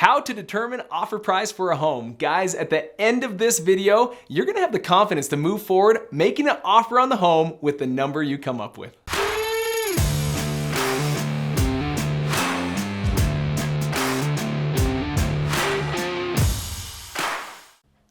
How to determine offer price for a home. Guys, at the end of this video, you're gonna have the confidence to move forward, making an offer on the home with the number you come up with.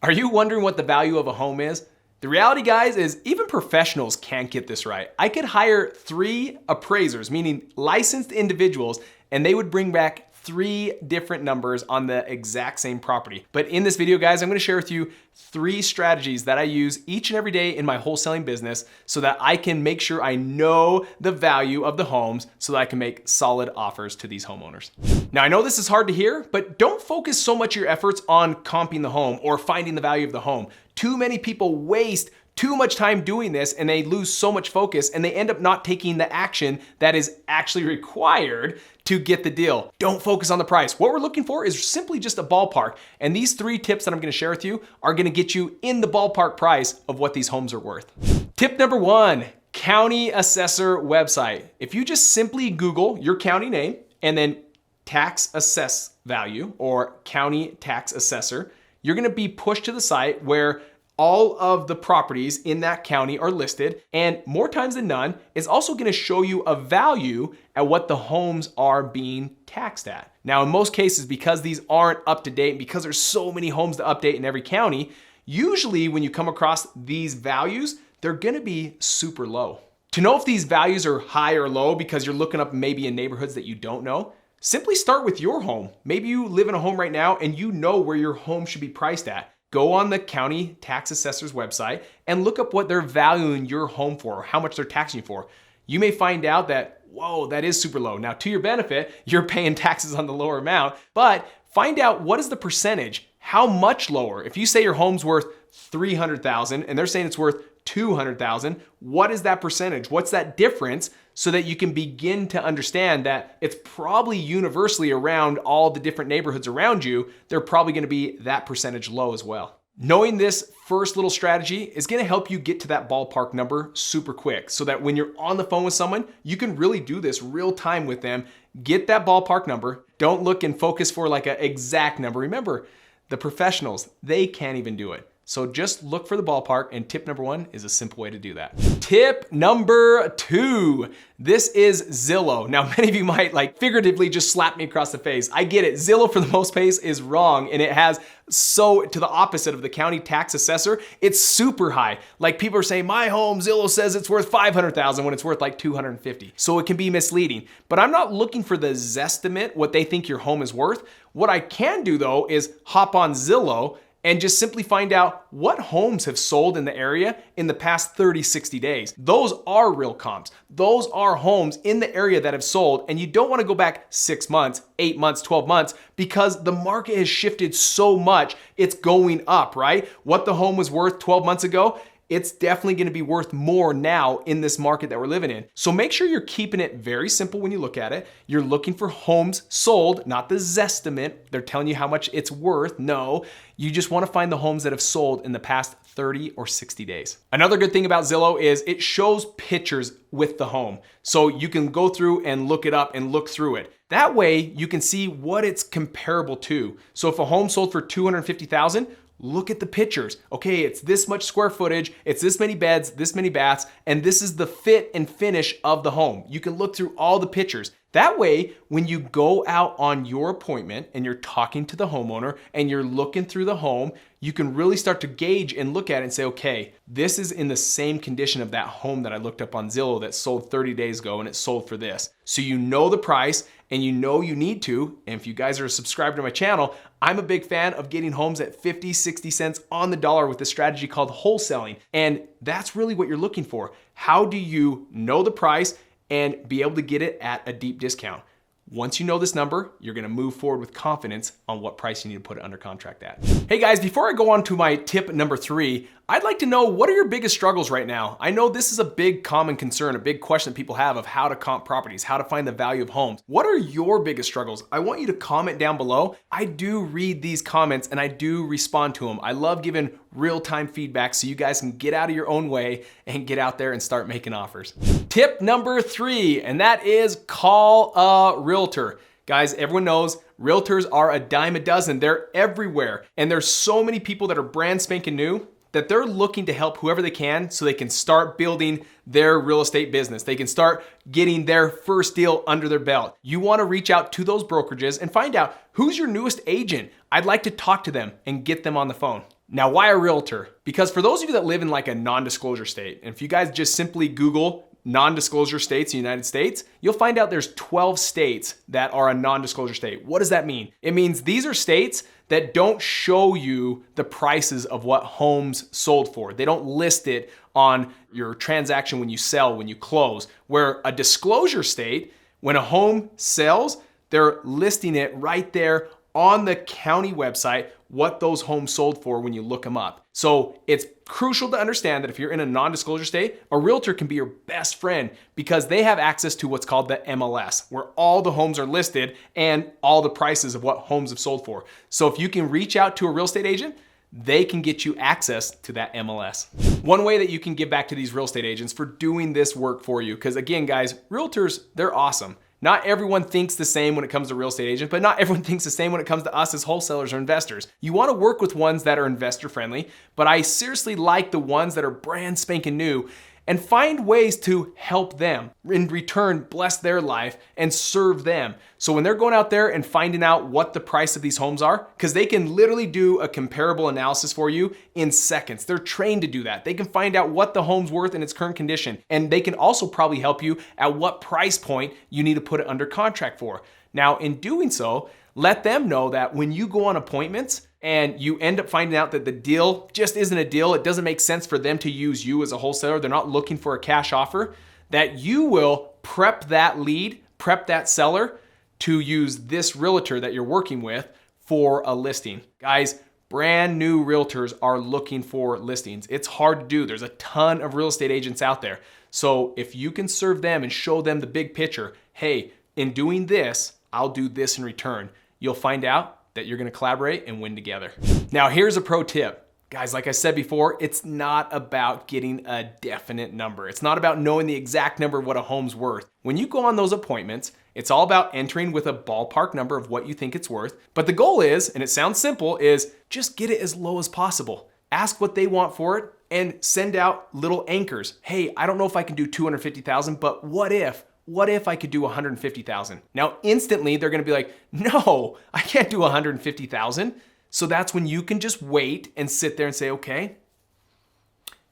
Are you wondering what the value of a home is? The reality, guys, is even professionals can't get this right. I could hire 3 appraisers, meaning licensed individuals, and they would bring back 3 different numbers on the exact same property. But in this video, guys, I'm gonna share with you 3 strategies that I use each and every day in my wholesaling business so that I can make sure I know the value of the homes so that I can make solid offers to these homeowners. Now, I know this is hard to hear, but don't focus so much your efforts on comping the home or finding the value of the home. Too many people waste too much time doing this and they lose so much focus and they end up not taking the action that is actually required to get the deal. Don't focus on the price. What we're looking for is simply just a ballpark. And these 3 tips that I'm gonna share with you are gonna get you in the ballpark price of what these homes are worth. Tip number 1, county assessor website. If you just simply Google your county name and then tax assess value or county tax assessor, you're gonna be pushed to the site where all of the properties in that county are listed, and more times than none, it's also gonna show you a value at what the homes are being taxed at. Now, in most cases, because these aren't up to date, and because there's so many homes to update in every county, usually when you come across these values, they're gonna be super low. To know if these values are high or low because you're looking up maybe in neighborhoods that you don't know, simply start with your home. Maybe you live in a home right now and you know where your home should be priced at. Go on the county tax assessor's website and look up what they're valuing your home for, or how much they're taxing you for. You may find out that, whoa, that is super low. Now, to your benefit, you're paying taxes on the lower amount, but find out what is the percentage, how much lower. If you say your home's worth $300,000 and they're saying it's worth $200,000, what is that percentage? What's that difference? So that you can begin to understand that it's probably universally around all the different neighborhoods around you, they're probably gonna be that percentage low as well. Knowing this first little strategy is gonna help you get to that ballpark number super quick so that when you're on the phone with someone, you can really do this real time with them, get that ballpark number. Don't look and focus for like an exact number. Remember, the professionals, they can't even do it. So just look for the ballpark, and tip number 1 is a simple way to do that. Tip number 2, this is Zillow. Now, many of you might like figuratively just slap me across the face. I get it, Zillow for the most part is wrong, and it has so to the opposite of the county tax assessor, it's super high. Like people are saying, my home, Zillow says it's worth $500,000 when it's worth like $250. So it can be misleading, but I'm not looking for the Zestimate, what they think your home is worth. What I can do though is hop on Zillow and just simply find out what homes have sold in the area in the past 30, 60 days. Those are real comps. Those are homes in the area that have sold, and you don't wanna go back 6 months, 8 months, 12 months, because the market has shifted so much, it's going up, right? What the home was worth 12 months ago, it's definitely gonna be worth more now in this market that we're living in. So make sure you're keeping it very simple when you look at it. You're looking for homes sold, not the Zestimate. They're telling you how much it's worth. No, you just wanna find the homes that have sold in the past 30 or 60 days. Another good thing about Zillow is it shows pictures with the home. So you can go through and look it up and look through it. That way you can see what it's comparable to. So if a home sold for $250,000, look at the pictures. Okay, it's this much square footage, it's this many beds, this many baths, and this is the fit and finish of the home. You can look through all the pictures. That way, when you go out on your appointment and you're talking to the homeowner and you're looking through the home, you can really start to gauge and look at it and say, okay, this is in the same condition of that home that I looked up on Zillow that sold 30 days ago and it sold for this. So you know the price and you know you need to, and if you guys are subscribed to my channel, I'm a big fan of getting homes at 50, 60 cents on the dollar with a strategy called wholesaling. And that's really what you're looking for. How do you know the price and be able to get it at a deep discount? Once you know this number, you're gonna move forward with confidence on what price you need to put it under contract at. Hey guys, before I go on to my tip number 3, I'd like to know, what are your biggest struggles right now? I know this is a big common concern, a big question that people have of how to comp properties, how to find the value of homes. What are your biggest struggles? I want you to comment down below. I do read these comments and I do respond to them. I love giving real-time feedback so you guys can get out of your own way and get out there and start making offers. Tip number 3, and that is call a realtor. Guys, everyone knows realtors are a dime a dozen. They're everywhere. And there's so many people that are brand spanking new that they're looking to help whoever they can so they can start building their real estate business. They can start getting their first deal under their belt. You want to reach out to those brokerages and find out who's your newest agent. I'd like to talk to them and get them on the phone. Now, why a realtor? Because for those of you that live in like a non-disclosure state, and if you guys just simply Google non-disclosure states in the United States, you'll find out there's 12 states that are a non-disclosure state. What does that mean? It means these are states that don't show you the prices of what homes sold for. They don't list it on your transaction when you sell, when you close. Where a disclosure state, when a home sells, they're listing it right there on the county website what those homes sold for when you look them up. So it's crucial to understand that if you're in a non-disclosure state, a realtor can be your best friend because they have access to what's called the MLS, where all the homes are listed and all the prices of what homes have sold for. So if you can reach out to a real estate agent, they can get you access to that MLS. One way that you can give back to these real estate agents for doing this work for you, because again, guys, realtors, they're awesome. Not everyone thinks the same when it comes to real estate agents, but not everyone thinks the same when it comes to us as wholesalers or investors. You want to work with ones that are investor friendly, but I seriously like the ones that are brand spanking new and find ways to help them. In return, bless their life and serve them. So when they're going out there and finding out what the price of these homes are, because they can literally do a comparable analysis for you in seconds. They're trained to do that. They can find out what the home's worth in its current condition. And they can also probably help you at what price point you need to put it under contract for. Now, in doing so, let them know that when you go on appointments and you end up finding out that the deal just isn't a deal, it doesn't make sense for them to use you as a wholesaler, they're not looking for a cash offer, that you will prep that lead, prep that seller to use this realtor that you're working with for a listing. Guys, brand new realtors are looking for listings. It's hard to do. There's a ton of real estate agents out there. So if you can serve them and show them the big picture, hey, in doing this, I'll do this in return, you'll find out that you're gonna collaborate and win together. Now, here's a pro tip. Guys, like I said before, it's not about getting a definite number. It's not about knowing the exact number of what a home's worth. When you go on those appointments, it's all about entering with a ballpark number of what you think it's worth. But the goal is, and it sounds simple, is just get it as low as possible. Ask what they want for it and send out little anchors. Hey, I don't know if I can do 250,000, but what if? What if I could do 150,000? Now, instantly they're gonna be like, no, I can't do 150,000. So that's when you can just wait and sit there and say, okay,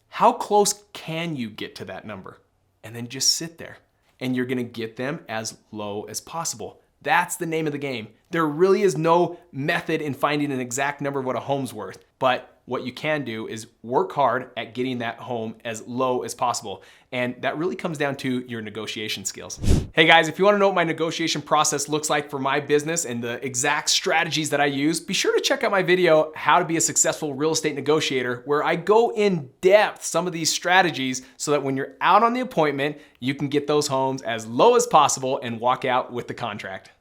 how close can you get to that number? And then just sit there and you're gonna get them as low as possible. That's the name of the game. There really is no method in finding an exact number of what a home's worth, but what you can do is work hard at getting that home as low as possible. And that really comes down to your negotiation skills. Hey guys, if you wanna know what my negotiation process looks like for my business and the exact strategies that I use, be sure to check out my video, How to Be a Successful Real Estate Negotiator, where I go in depth some of these strategies so that when you're out on the appointment, you can get those homes as low as possible and walk out with the contract.